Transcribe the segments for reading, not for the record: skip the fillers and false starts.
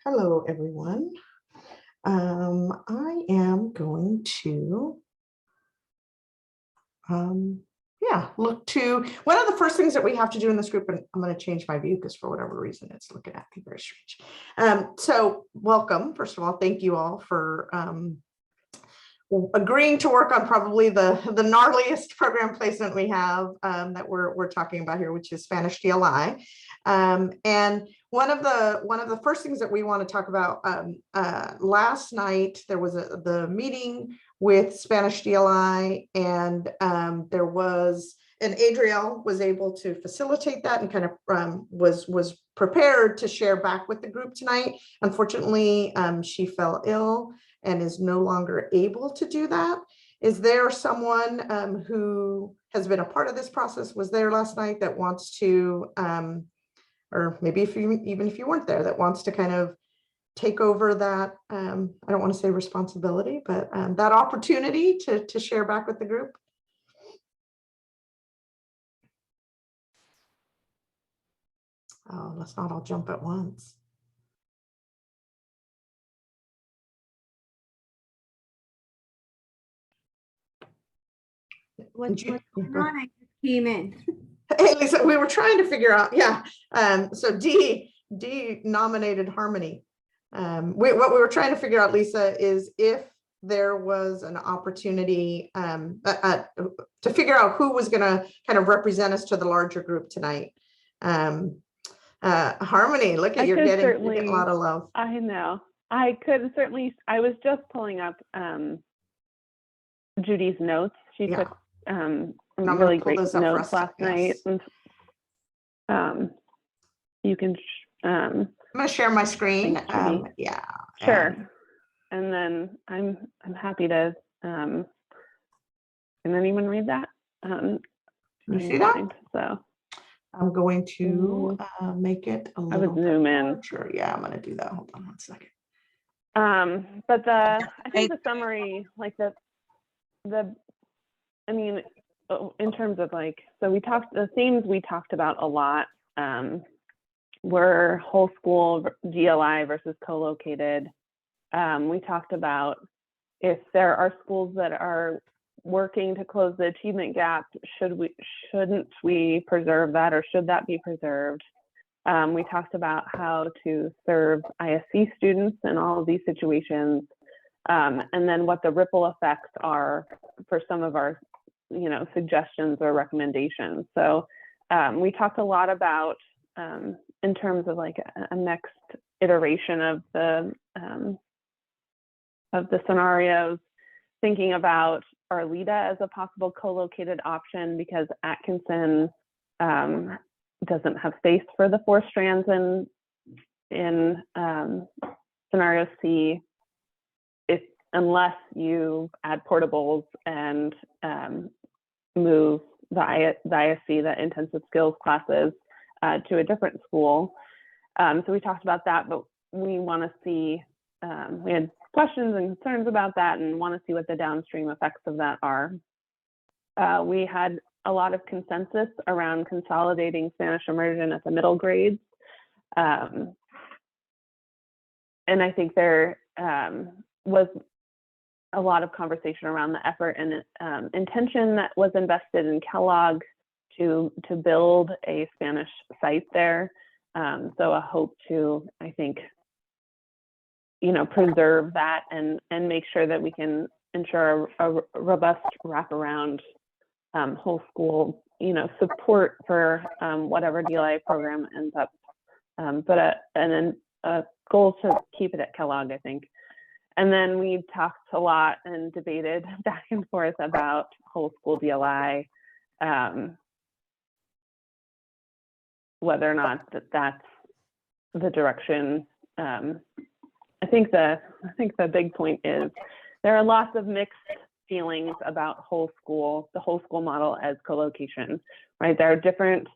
Hello, everyone. I am going to, look to one of the first things that we have to do in this group, and I'm going to change my view because for whatever reason it's looking at me very strange. So welcome, first of all, thank you all for agreeing to work on probably the gnarliest program placement we have that we're talking about here, which is Spanish DLI. And one of the first things that we want to talk about, last night there was the meeting with Spanish DLI, and there was, and Adrielle was able to facilitate that and kind of was prepared to share back with the group tonight. Unfortunately, she fell ill and is no longer able to do that. Is there someone who has been a part of this process, was there last night, that wants to, or maybe even if you weren't there, that wants to kind of take over that, I don't want to say responsibility, but that opportunity to share back with the group? Oh, let's not all jump at once. What's going on? I just came in. Hey, Lisa, we were trying to figure out, so D nominated Harmony. What we were trying to figure out, Lisa, is if there was an opportunity to figure out who was going to kind of represent us to the larger group tonight. Harmony, look at, you're getting a lot of love. I know. I could certainly, I was just pulling up Judy's notes. She took really great notes last night. And you can I'm going to share my screen. Sure. And then I'm happy to can anyone read that? You see that? So I'm going to make it a little bit zoom in. Sure. Yeah, I'm going to do that. Hold on one second. But I think the summary, like I mean, in terms of the themes we talked about a lot were whole school DLI versus co-located. We talked about if there are schools that are working to close the achievement gap, shouldn't we preserve that, or should that be preserved? We talked about how to serve ISC students in all of these situations, and then what the ripple effects are for some of our suggestions or recommendations. So we talked a lot about in terms of like a next iteration of the scenarios, thinking about Arleta as a possible co-located option, because Atkinson doesn't have space for the 4 strands in scenario C, unless you add portables and move the ISC, the intensive skills classes, to a different school. So we talked about that, but we want to see, we had questions and concerns about that and want to see what the downstream effects of that are. We had a lot of consensus around consolidating Spanish immersion at the middle grades. And I think there was a lot of conversation around the effort and intention that was invested in Kellogg to build a Spanish site there. So a hope to, I think, preserve that and make sure that we can ensure a robust wraparound whole school, support for whatever DLI program ends up. But a goal to keep it at Kellogg, I think. And then we talked a lot and debated back and forth about whole school DLI, whether or not that's the direction. I think the big point is there are lots of mixed feelings about the whole school model as co-location, right? There are different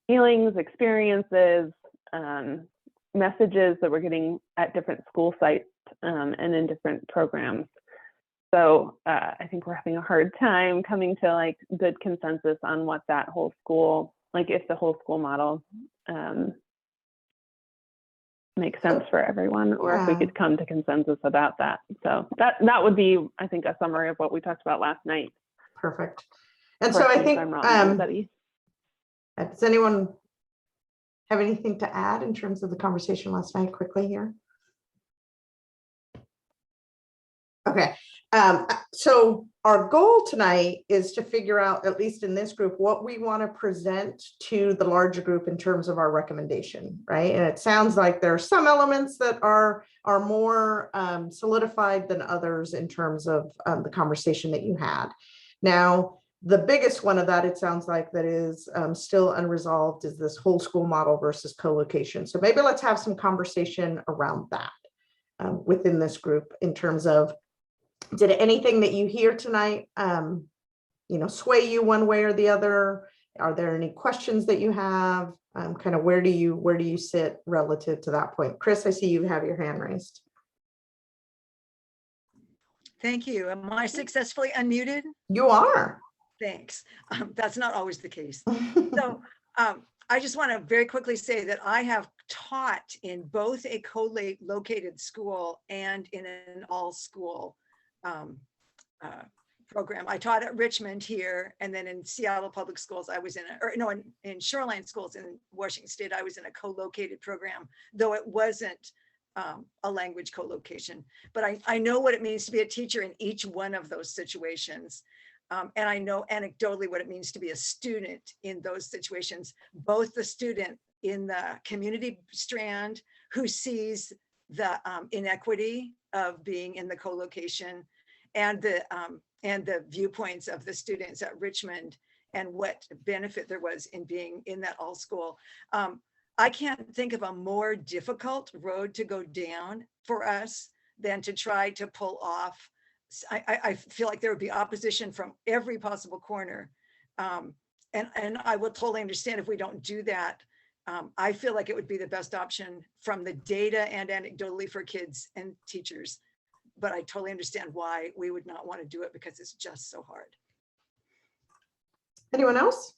feelings, experiences, messages that we're getting at different school sites and in different programs. So I think we're having a hard time coming to like good consensus on what that whole school, like if the whole school model make sense for everyone, or if we Yeah. could come to consensus about that. So that would be, I think, a summary of what we talked about last night. Perfect. And so Correct I me think, if I'm wrong, Betty. does anyone have anything to add in terms of the conversation last night quickly here? Okay, so our goal tonight is to figure out, at least in this group, what we want to present to the larger group in terms of our recommendation, right? And it sounds like there are some elements that are more solidified than others in terms of the conversation that you had. Now, the biggest one of that, it sounds like, that is still unresolved is this whole school model versus co-location. So maybe let's have some conversation around that within this group in terms of, did anything that you hear tonight, sway you one way or the other? Are there any questions that you have? Kind of where do you sit relative to that point? Chris, I see you have your hand raised. Thank you. Am I successfully unmuted? You are. Thanks. That's not always the case. So I just want to very quickly say that I have taught in both a co-located school and in an all-school program. I taught at Richmond here, and then in Seattle Public Schools, I was in Shoreline Schools in Washington State, I was in a co-located program, though it wasn't a language co-location. But I know what it means to be a teacher in each one of those situations. And I know anecdotally what it means to be a student in those situations, both the student in the community strand who sees the inequity of being in the co-location, and the viewpoints of the students at Richmond and what benefit there was in being in that all school. I can't think of a more difficult road to go down for us than to try to pull off. I feel like there would be opposition from every possible corner. And I will totally understand if we don't do that. I feel like it would be the best option from the data and anecdotally for kids and teachers. But I totally understand why we would not want to do it, because it's just so hard. Anyone else?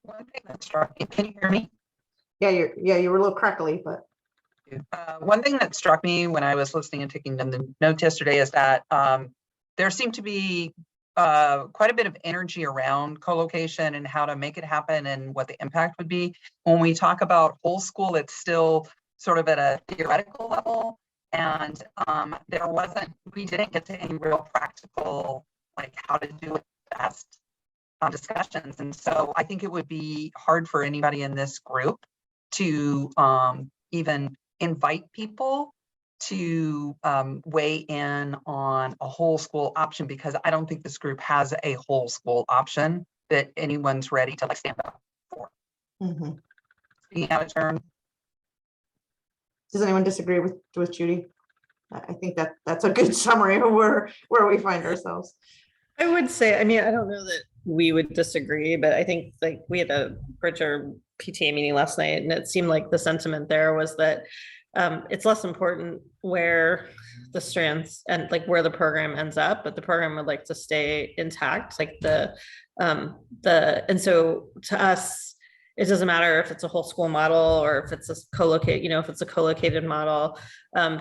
One thing that struck me, can you hear me? Yeah, you were a little crackly, but. One thing that struck me when I was listening and taking the notes yesterday is that there seemed to be quite a bit of energy around co-location and how to make it happen and what the impact would be. When we talk about whole school, it's still sort of at a theoretical level, and we didn't get to any real practical, like how to do it best discussions. And so I think it would be hard for anybody in this group to even invite people to weigh in on a whole school option, because I don't think this group has a whole school option that anyone's ready to like stand up for. Mm-hmm. Speaking out of turn. Does anyone disagree with Judy? I think that's a good summary of where we find ourselves. I would say, I mean, I don't know that we would disagree, but I think like we had a Bridger PTA meeting last night, and it seemed like the sentiment there was that it's less important where the strands and like where the program ends up, but the program would like to stay intact. Like and so to us, it doesn't matter if it's a whole school model or if it's a co-located, if it's a co-located model,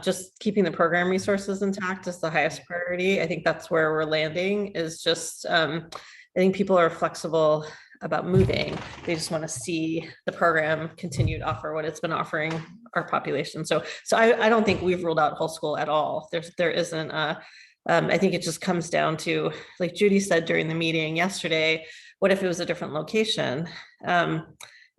just keeping the program resources intact is the highest priority. I think that's where we're landing, is just, I think people are flexible about moving. They just want to see the program continue to offer what it's been offering our population. So I don't think we've ruled out whole school at all. There isn't I think it just comes down to, like Judy said during the meeting yesterday, what if it was a different location? And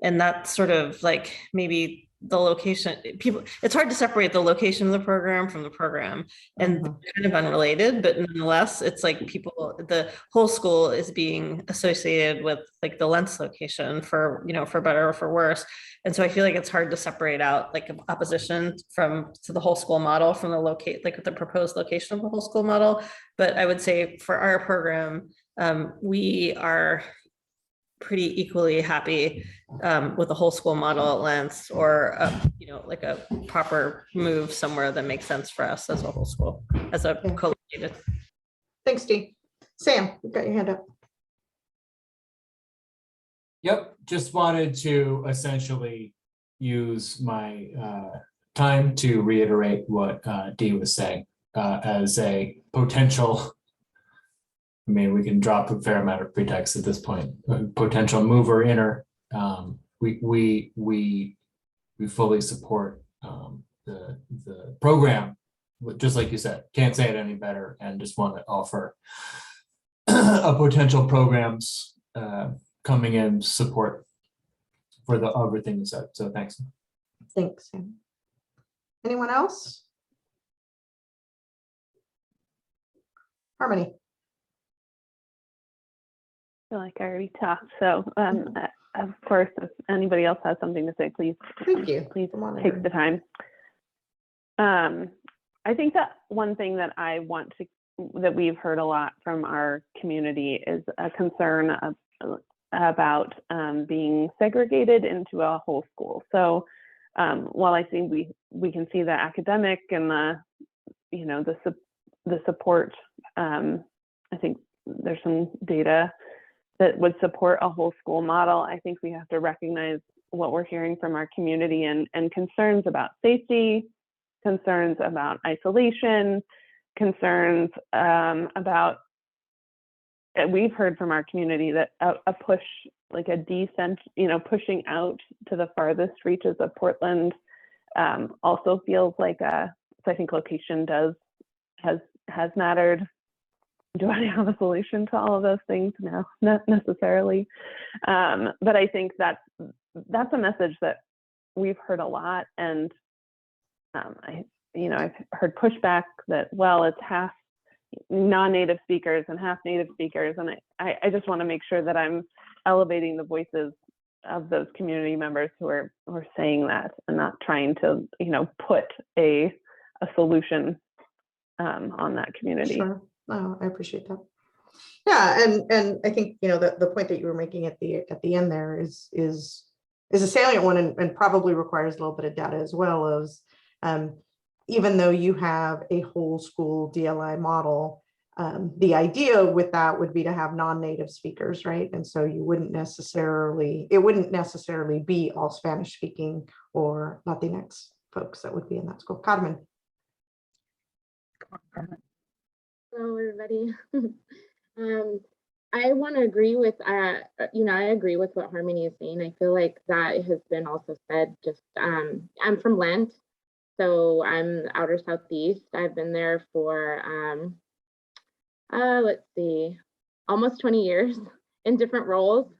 that's sort of like maybe the location, it's hard to separate the location of the program from the program, and kind of unrelated, but nonetheless, it's like the whole school is being associated with like the Lentz location for better or for worse. And so I feel like it's hard to separate out like opposition to the whole school model from the proposed location of the whole school model. But I would say for our program, we are pretty equally happy with the whole school model at Lentz, or like a proper move somewhere that makes sense for us as a whole school, as a co-located. Thanks, Dee. Sam, you've got your hand up. Yep, just wanted to essentially use my time to reiterate what Dee was saying as a potential. I mean, we can drop a fair amount of pretext at this point. Potential mover inner. We fully support the program. Just like you said, can't say it any better, and just want to offer a potential programs coming in support for the everything you said. So thanks. Thanks, Sam. Anyone else? Harmony. I feel like I already talked. So of course, if anybody else has something to say, please, Thank you. please Come on, take Erin. the time. I think that one thing that that we've heard a lot from our community is a concern about being segregated into a whole school. So while I think we can see the academic and the support, I think there's some data that would support a whole school model. I think we have to recognize what we're hearing from our community and concerns about safety, concerns about isolation, concerns about, we've heard from our community that a push, like a descent, pushing out to the farthest reaches of Portland also feels like so I think location has mattered. Do I have a solution to all of those things? No, not necessarily. But I think that's a message that we've heard a lot, and I've heard pushback that, well, it's half non-native speakers and half native speakers, and I just want to make sure that I'm elevating the voices of those community members who are saying that, and not trying to put a solution on that community. Sure. Oh, I appreciate that. Yeah, and I think the point that you were making at the end there is a salient one, and probably requires a little bit of data as well. As even though you have a whole school DLI model, the idea with that would be to have non-native speakers, right? And so it wouldn't necessarily be all Spanish speaking or Latinx folks that would be in that school. Carmen. Hello, everybody. I want to agree with, I agree with what Harmony is saying. I feel like that has been also said. Just, I'm from Lent, so I'm outer Southeast. I've been there for, let's see, almost 20 years in different roles.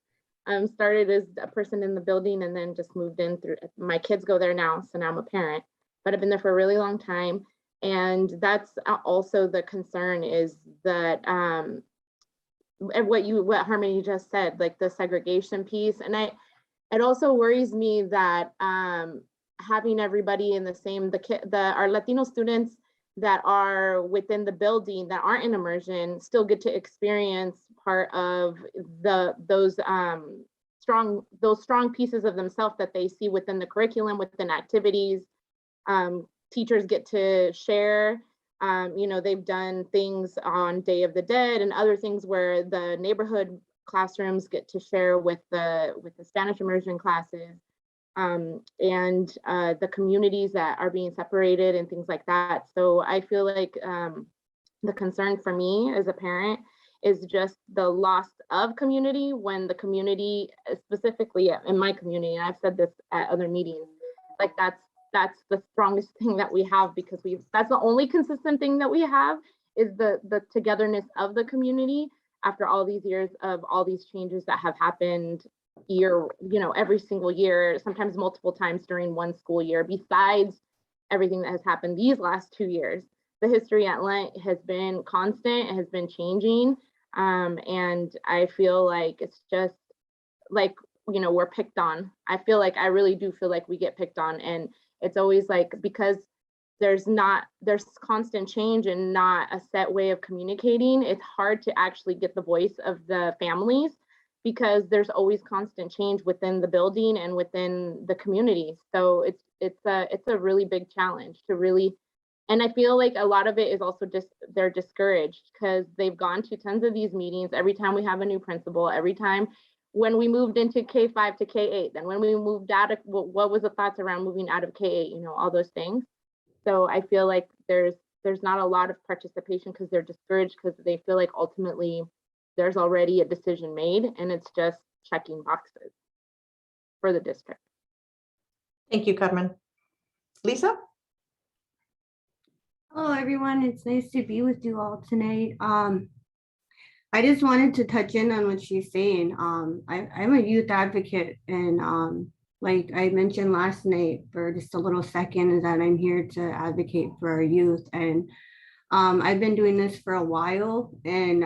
Started as a person in the building and then just moved in through, my kids go there now, so now I'm a parent, but I've been there for a really long time. And that's also the concern, is that what Harmony just said, like the segregation piece. And it also worries me that having everybody in the same, our Latino students that are within the building that aren't in immersion still get to experience part of those strong pieces of themselves that they see within the curriculum, within activities. Teachers get to share, they've done things on Day of the Dead and other things where the neighborhood classrooms get to share with the Spanish immersion classes, and the communities that are being separated and things like that. So I feel like the concern for me as a parent is just the loss of community, when the community, specifically in my community, and I've said this at other meetings, like that's the strongest thing that we have, because that's the only consistent thing that we have, is the togetherness of the community after all these years of all these changes that have happened every single year, sometimes multiple times during one school year, besides everything that has happened these last 2 years. The history at Lent has been constant, it has been changing. And I feel like it's just like, we're picked on. I really do feel like we get picked on, and it's always like, because there's constant change and not a set way of communicating, it's hard to actually get the voice of the families, because there's always constant change within the building and within the community. So it's a really big challenge to really, and I feel like a lot of it is also just they're discouraged because they've gone to tons of these meetings. Every time we have a new principal, every time when we moved into K5 to K8, then when we moved out of, what was the thoughts around moving out of K8, you know, all those things. So I feel like there's not a lot of participation because they're discouraged because they feel like ultimately there's already a decision made and it's just checking boxes for the district. Thank you, Carmen. Lisa? Hello, everyone. It's nice to be with you all tonight. I just wanted to touch in on what she's saying. I'm a youth advocate, and like I mentioned last night for just a little second, is that I'm here to advocate for our youth. And I've been doing this for a while, and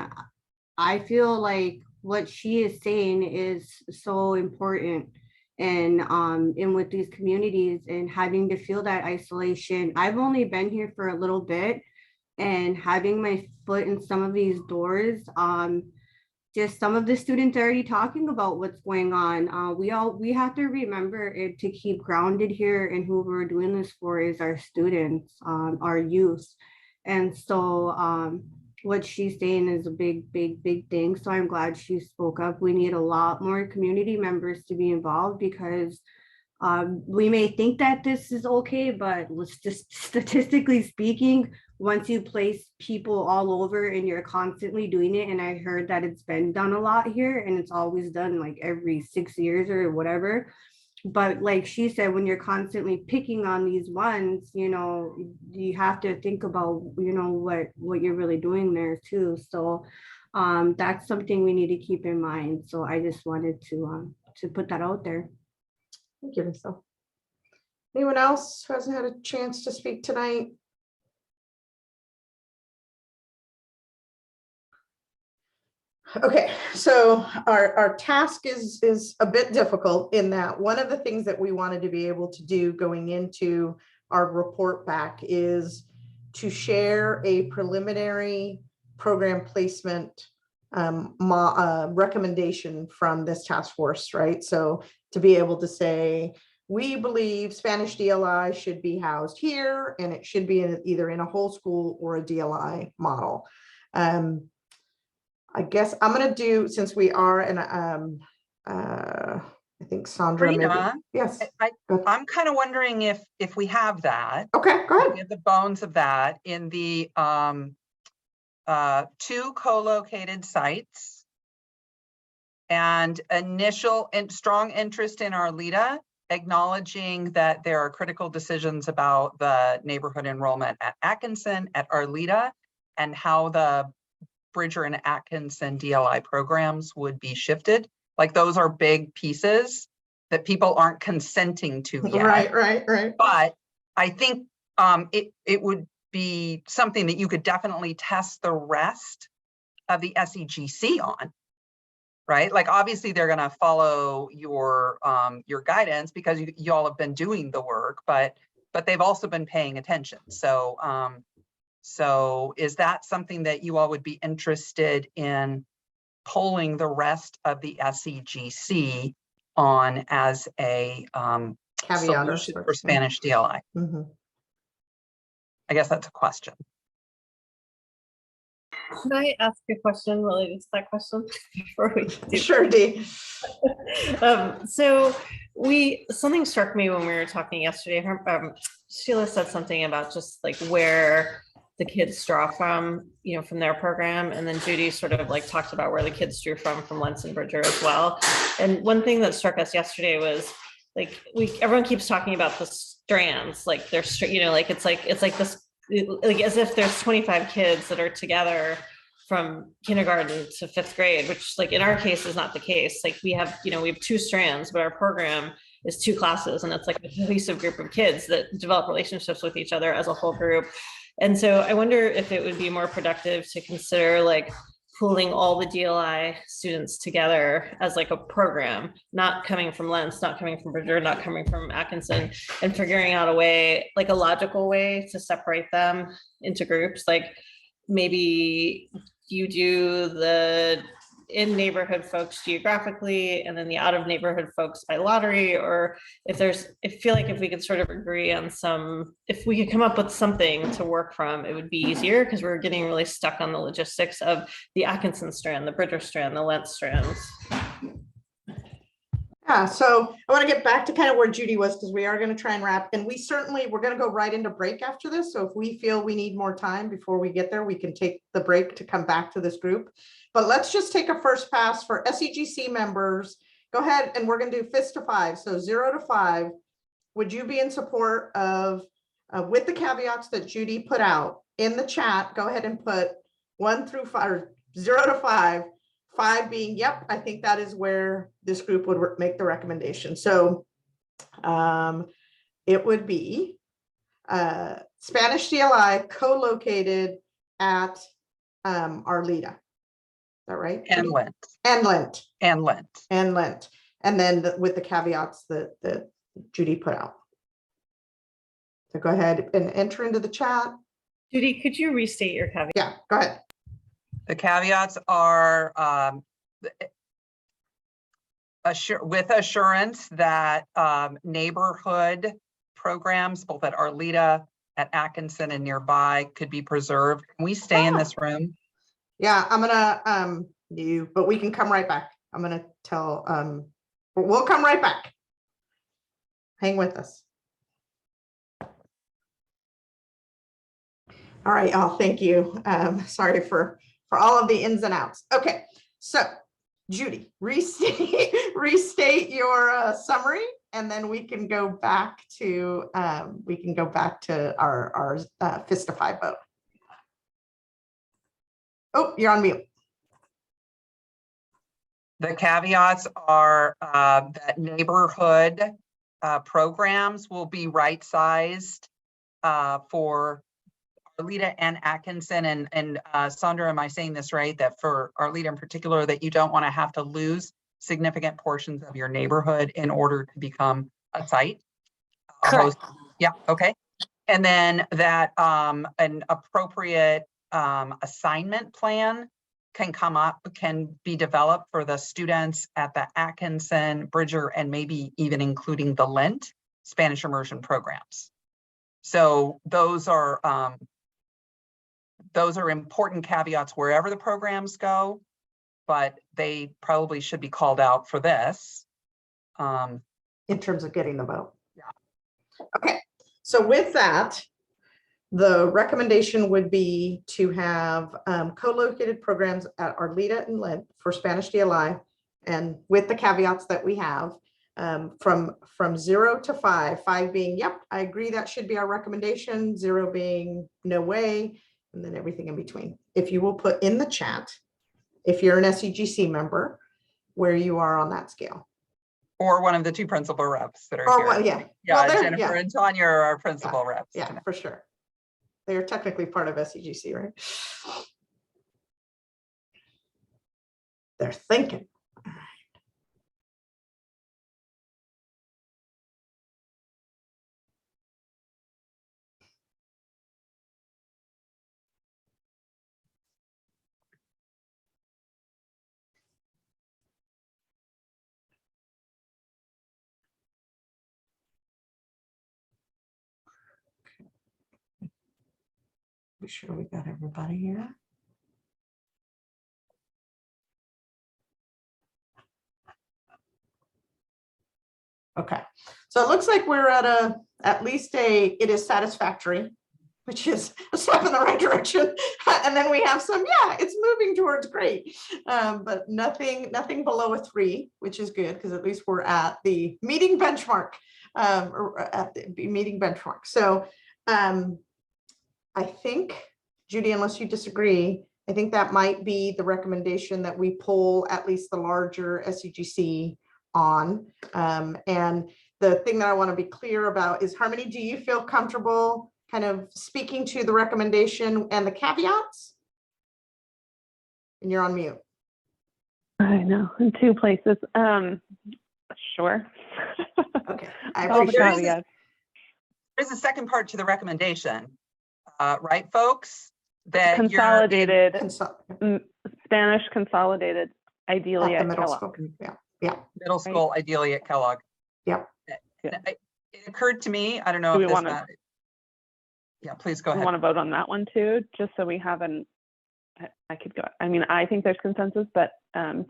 I feel like what she is saying is so important. And with these communities and having to feel that isolation. I've only been here for a little bit, and having my foot in some of these doors, just some of the students are already talking about what's going on. We have to remember it to keep grounded here, and who we're doing this for is our students, our youth. And so what she's saying is a big thing. So I'm glad she spoke up. We need a lot more community members to be involved, because we may think that this is okay, but let's just statistically speaking, once you place people all over and you're constantly doing it, and I heard that it's been done a lot here, and it's always done like every 6 years or whatever. But like she said, when you're constantly picking on these ones, you know, you have to think about, you know, what you're really doing there too. So that's something we need to keep in mind. So I just wanted to put that out there. Thank you, Lisa. Anyone else who hasn't had a chance to speak tonight? Okay, so our task is a bit difficult in that one of the things that we wanted to be able to do going into our report back is to share a preliminary program placement recommendation from this task force, right? So to be able to say, we believe Spanish DLI should be housed here, and it should be either in a whole school or a DLI model. I guess I'm going to do, since we are in, I think Sandra, maybe. Rita, Yes. I'm kind of wondering if we have that. Okay, go ahead. We have the bones of that in the 2 co-located sites and initial and strong interest in our LEDA, acknowledging that there are critical decisions about the neighborhood enrollment at Atkinson, at Arleta, and how the Bridger and Atkinson DLI programs would be shifted. Like, those are big pieces that people aren't consenting to yet. Right. But I think it would be something that you could definitely test the rest of the SEGC on, right? Like, obviously they're going to follow your guidance because you all have been doing the work, but they've also been paying attention. So is that something that you all would be interested in polling the rest of the SEGC on as a Caveat solution for Spanish DLI? Mm-hmm. I guess that's a question. Can I ask a question related to that question before we do? Sure, Dee. So something struck me when we were talking yesterday. Sheila said something about just like where the kids draw from, you know, from their program. And then Judy sort of like talked about where the kids drew from Lentz and Bridger as well. And one thing that struck us yesterday was like, everyone keeps talking about the strands, like they're, you know, like it's like this, like as if there's 25 kids that are together from kindergarten to 5th grade, which like in our case is not the case. Like we have 2 strands, but our program is 2 classes, and it's like a cohesive group of kids that develop relationships with each other as a whole group. And so I wonder if it would be more productive to consider like pooling all the DLI students together as like a program, not coming from Lentz, not coming from Bridger, not coming from Atkinson, and figuring out a way, like a logical way to separate them into groups. Like maybe you do the in neighborhood folks geographically and then the out of neighborhood folks by lottery, or I feel like if we could sort of agree on if we could come up with something to work from, it would be easier, because we're getting really stuck on the logistics of the Atkinson strand, the Bridger strand, the Lentz strands. So I want to get back to kind of where Judy was, because we are going to try and wrap, and we're going to go right into break after this. So if we feel we need more time before we get there, we can take the break to come back to this group. But let's just take a first pass for SEGC members. Go ahead, and we're going to do fist to 5. So 0 to 5. Would you be in support of, with the caveats that Judy put out in the chat? Go ahead and put 1 through 5, or 0 to 5. 5 being, yep, I think that is where this group would make the recommendation. So it would be Spanish DLI co-located at Arleta. Is that right? And Lent. And Lent. And Lent. And Lent. And then with the caveats that Judy put out. So go ahead and enter into the chat. Judy, could you restate your caveat? Yeah, go ahead. The caveats are with assurance that neighborhood programs, both at Arleta, at Atkinson, and nearby, could be preserved. Can we stay in this room? Yeah, I'm gonna but we can come right back. I'm gonna tell we'll come right back. Hang with us. All right, y'all, thank you. Sorry for all of the ins and outs. Okay, so Judy, restate your summary, and then we can go back to our fist to 5 vote. Oh, you're on mute. The caveats are that neighborhood programs will be right-sized for Arleta and Atkinson, and Sandra, am I saying this right? That for Arleta in particular, that you don't want to have to lose significant portions of your neighborhood in order to become a site. Correct. Yeah, okay. And then that an appropriate assignment plan can be developed for the students at the Atkinson, Bridger, and maybe even including the Lent Spanish immersion programs. So those are important caveats wherever the programs go, but they probably should be called out for this. In terms of getting the vote. Yeah. Okay, so with that, the recommendation would be to have co-located programs at Arleta and Lent for Spanish DLI, and with the caveats that we have, from 0 to 5, 5 being, yep, I agree, that should be our recommendation, 0 being no way, and then everything in between. If you will put in the chat, if you're an SEGC member, where you are on that scale. Or one of the 2 principal reps that are Or here. what, yeah. Yeah, Well, Jennifer and Tanya are our principal reps. Yeah, tonight. for sure. They are technically part of SEGC, right? They're thinking. Be sure we got everybody here. Okay, so it looks like we're at least it is satisfactory, which is a step in the right direction. And then we have some, yeah, it's moving towards great, but nothing below a 3, which is good, because at least we're at the meeting benchmark, or at the meeting benchmark. So I think, Judy, unless you disagree, I think that might be the recommendation that we pull at least the larger SEGC on. And the thing that I want to be clear about is, Harmony, do you feel comfortable kind of speaking to the recommendation and the caveats? And you're on mute. I know, in 2 places. Sure. Okay, I All the appreciate it. caveats. There's a second part to the recommendation, right, folks? That Consolidated, Consol- Spanish consolidated, ideally at the at middle Kellogg. school. Yeah, middle school, ideally at Kellogg. Yep. Yeah. It occurred to me, I don't know Do if we this, wanna- yeah, please go We ahead. want to vote on that one too, just so we have I could go, I mean, I think there's consensus, but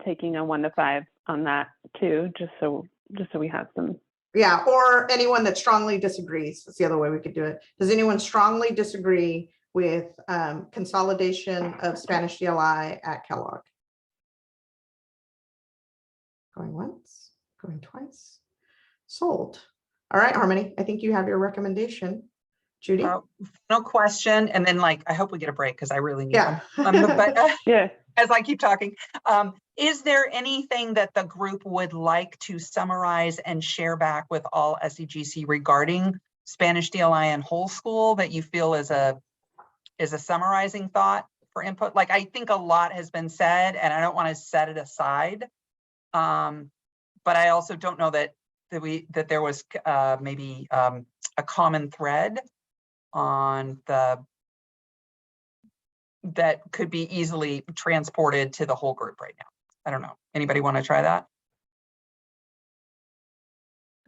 taking a 1 to 5 on that too, just so just so we have some. Yeah, or anyone that strongly disagrees. That's the other way we could do it. Does anyone strongly disagree with consolidation of Spanish DLI at Kellogg? Going once, going twice. Sold. All right, Harmony, I think you have your recommendation. Judy? No question. And then like, I hope we get a break because I really need Yeah. one. But Yeah. as I keep talking, is there anything that the group would like to summarize and share back with all SEGC regarding Spanish DLI and whole school that you feel is a summarizing thought for input? Like, I think a lot has been said and I don't want to set it aside. But I also don't know that there was maybe a common thread on that could be easily transported to the whole group right now. I don't know. Anybody want to try that?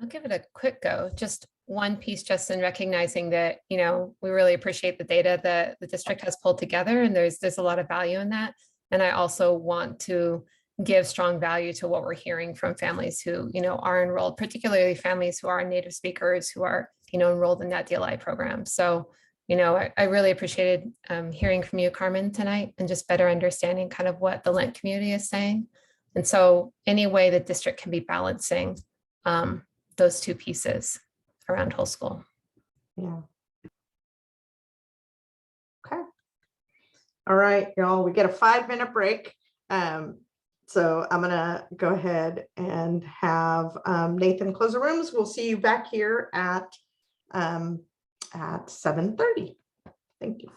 I'll give it a quick go. Just one piece, just in recognizing that, you know, we really appreciate the data that the district has pulled together, and there's a lot of value in that. And I also want to give strong value to what we're hearing from families who, you know, are enrolled, particularly families who are native speakers who are, you know, enrolled in that DLI program. So, you know, I really appreciated hearing from you, Carmen, tonight, and just better understanding kind of what the Lent community is saying. And so any way the district can be balancing those two pieces around whole school. Yeah. Okay. All right, y'all, we get a 5-minute break. So I'm gonna go ahead and have Nathan close the rooms. We'll see you back here at 7:30. Thank you.